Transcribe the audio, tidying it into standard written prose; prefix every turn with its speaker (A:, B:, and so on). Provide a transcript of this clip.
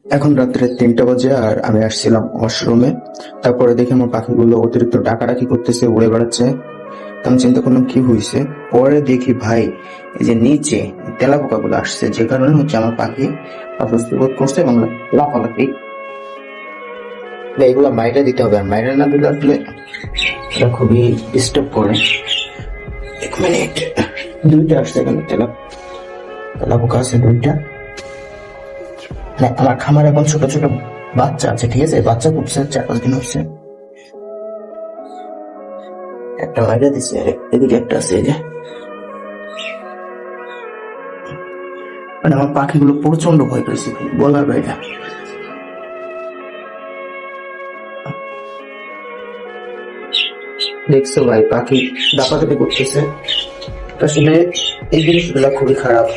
A: এখন রাত্রে 3টা বাজে আর আমি আসছিলাম ওয়াশরুমে। তারপরে দেখি আমার পাখিগুলো অতিরিক্ত ডাকাডাকি করতেছে, উড়ে বেড়াচ্ছে। তো আমি চিন্তা করলাম কি হয়েছে। পরে দেখি ভাই এই যে নিচে তেলাপোকা গুলো আসছে, যে কারণে হচ্ছে আমার পাখি অসুস্থ বোধ করছে এবং লাফালাফি। এগুলো মাইরে দিতে হবে, আর মাইরে না দিলে আসলে এটা খুবই ডিস্টার্ব করে। 1 মিনিট, 2টা আসছে এখানে তেলাপোকা আছে 2টা। আমার খামারে এখন ছোট ছোট বাচ্চা আছে, ঠিক আছে, বাচ্চা করছে 4-5 দিন হচ্ছে। একটা মাইরা দিছে, আর এদিকে একটা আছে। এই যে মানে আমার পাখিগুলো প্রচন্ড ভয় পেয়েছে ভাই, বলার বাইরে। দেখছো ভাই পাখি দাপাদাপি করতেছে, আসলে এই জিনিসগুলো খুবই খারাপ।